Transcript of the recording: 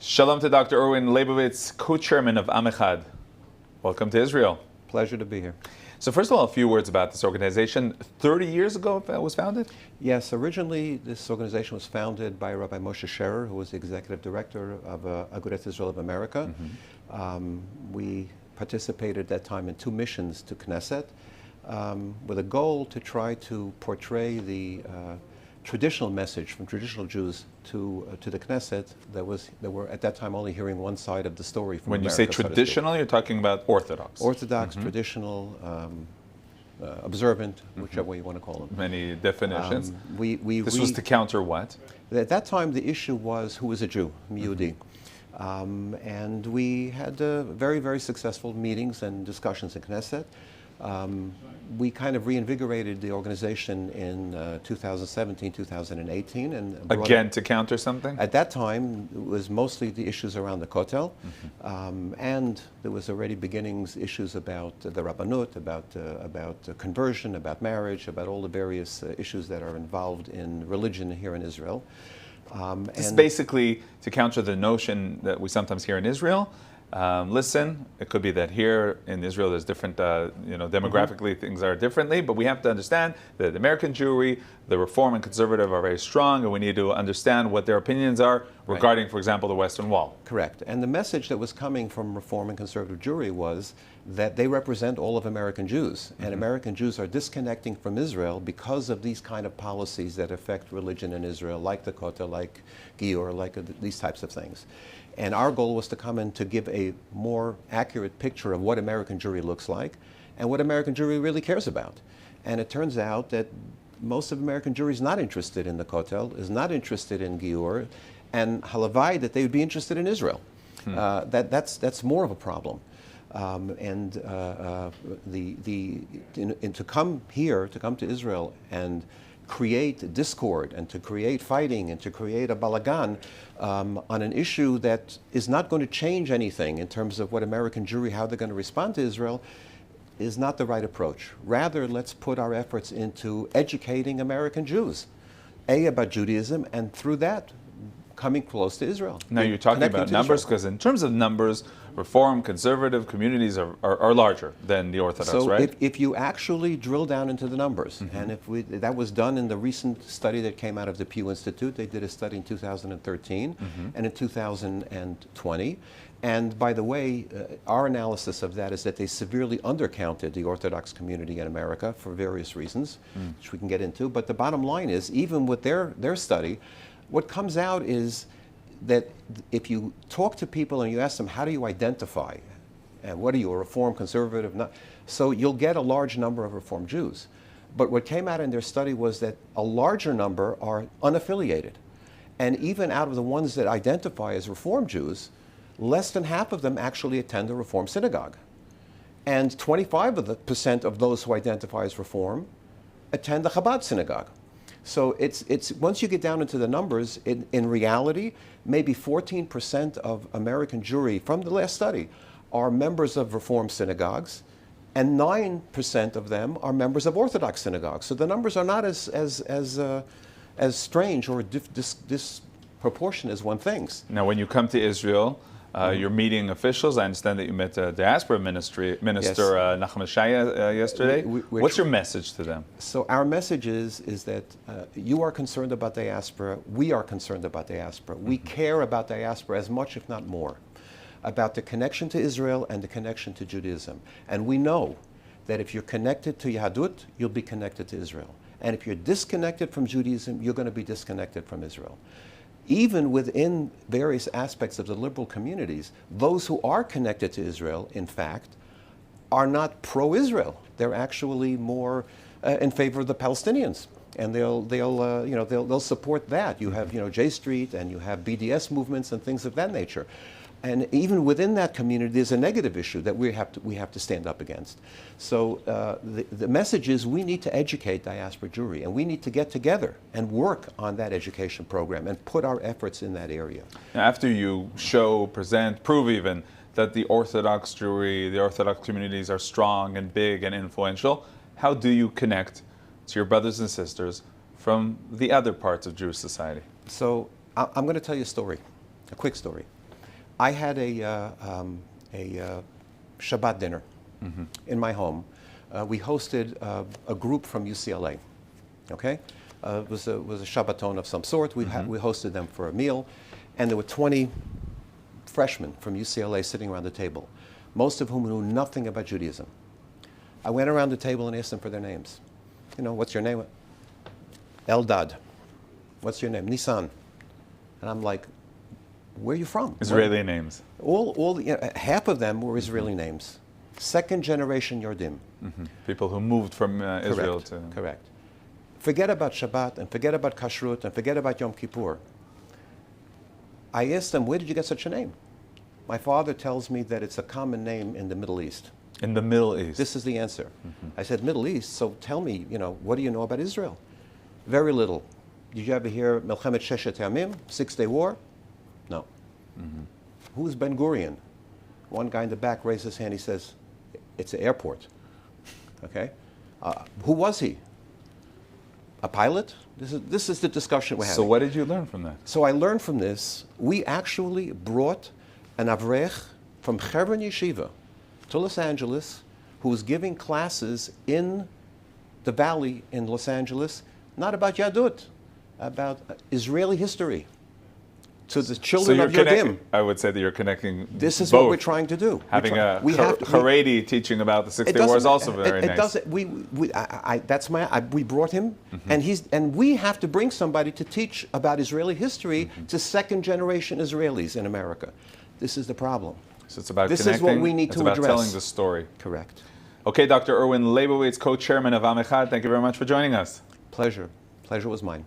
Shalom to Dr. Erwin Leibovitz, co-chairman of Echad. Welcome to Israel. Pleasure to be here. So first of all, a few words about this organization. 30 years ago it was founded? Yes, originally this organization was founded by Rabbi Moshe Scherer, who was the executive director of Agudat Israel of America. We participated at that time in 2 missions to Knesset with a goal to try to portray the traditional message from traditional Jews to the Knesset. They were at that time only hearing one side of the story from When America, you say traditional, you're talking about Orthodox. Orthodox, traditional, observant, whichever way you want to call them. Many definitions. This We was to counter what? At that time, the issue was who was a Jew, Yehudi. And we had very, very successful meetings and discussions in Knesset. We kind of reinvigorated the organization in 2017, 2018. And Again, to counter something? At that time, it was mostly the issues around the Kotel. And there was already beginnings, issues about the Rabbanut, about conversion, about marriage, about all the various issues that are involved in religion here in Israel. This is basically to counter the notion that we sometimes hear in Israel. Listen, it could be that here in Israel there's different, demographically things are differently, but we have to understand that American Jewry, the Reform and Conservative are very strong, and we need to understand what their opinions are regarding, for example, the Western Wall. Correct. And the message that was coming from Reform and Conservative Jewry was that they represent all of American Jews, and American Jews are disconnecting from Israel because of these kind of policies that affect religion in Israel, like the Kotel, like Gior, like these types of things. And our goal was to come in to give a more accurate picture of what American Jewry looks like and what American Jewry really cares about. And it turns out that most of American Jewry is not interested in the Kotel, is not interested in Gior, and halavai that they would be interested in Israel. That's more of a problem. To come here, to come to Israel and create discord and to create fighting and to create a balagan on an issue that is not going to change anything in terms of what American Jewry, how they're going to respond to Israel, is not the right approach. Rather, let's put our efforts into educating American Jews, about Judaism, and through that, coming close to Israel. Now you're talking about numbers, because in terms of numbers, Reform, Conservative communities are larger than the Orthodox, right? So if you actually drill down into the numbers, and that was done in the recent study that came out of the Pew Institute. They did a study in 2013 and in 2020. And by the way, our analysis of that is that they severely undercounted the Orthodox community in America for various reasons, which we can get into. But the bottom line is, even with their study, what comes out is that if you talk to people and you ask them, how do you identify? And what are you, a Reform, Conservative? Not? So you'll get a large number of Reform Jews. But what came out in their study was that a larger number are unaffiliated. And even out of the ones that identify as Reform Jews, less than half of them actually attend a Reform synagogue. And 25% of those who identify as Reform attend the Chabad synagogue. So it's once you get down into the numbers, in reality, maybe 14% of American Jewry from the last study are members of Reform synagogues, and 9% of them are members of Orthodox synagogues. So the numbers are not as strange or disproportionate as one thinks. Now, when you come to Israel, you're meeting officials. I understand that you met Diaspora Minister Nachman Shaya yesterday. What's your message to them? So our message is that you are concerned about diaspora. We are concerned about diaspora. We care about diaspora as much, if not more, about the connection to Israel and the connection to Judaism. And we know that if you're connected to Yahadut, you'll be connected to Israel. And if you're disconnected from Judaism, you're going to be disconnected from Israel. Even within various aspects of the liberal communities, those who are connected to Israel, in fact, are not pro-Israel. They're actually more in favor of the Palestinians, and they'll support that. You have J Street, and you have BDS movements and things of that nature. And even within that community, there's a negative issue that we have to stand up against. So the message is we need to educate diaspora Jewry, and we need to get together and work on that education program and put our efforts in that area. Now, after you show, present, prove even that the Orthodox Jewry, the Orthodox communities are strong and big and influential, how do you connect to your brothers and sisters from the other parts of Jewish society? So I'm going to tell you a story, a quick story. I had a Shabbat dinner in my home. We hosted a group from UCLA. Okay, it was a Shabbaton of some sort. We hosted them for a meal, and there were 20 freshmen from UCLA sitting around the table, most of whom knew nothing about Judaism. I went around the table and asked them for their names. You know, what's your name? Eldad. What's your name? Nisan. And I'm like, where are you from? Israeli names. Half of them were Israeli names. Second generation Yordim. People who moved from Israel to... Correct. Forget about Shabbat and forget about Kashrut and forget about Yom Kippur. I asked them, where did you get such a name? My father tells me that it's a common name in the Middle East. In the Middle East. This is the answer. I said, Middle East, so tell me, what do you know about Israel? Very little. Did you ever hear Melchemet Sheshet Yamim, Six-Day War? No. Who's Ben Gurion? One guy in the back raised his hand, he says, it's an airport. Okay? Who was he? A pilot? This is the discussion we're having. So what did you learn from that? So I learned from this, we actually brought an Avrech from Chevron Yeshiva to Los Angeles who was giving classes in the valley in Los Angeles, not about Yadut, about Israeli history to the children of Yodim. I would say that you're connecting This is both. what we're trying to do. Having a Haredi teaching about the Six-Day War is also very nice. It doesn't. We brought him, and we have to bring somebody to teach about Israeli history to second-generation Israelis in America. This is the problem. So it's about this connecting. Is what we need it's to about address. Telling the story. Correct. Okay, Dr. Erwin Leibowitz, co-chairman of Echad. Thank you very much for joining us. Pleasure. Pleasure was mine.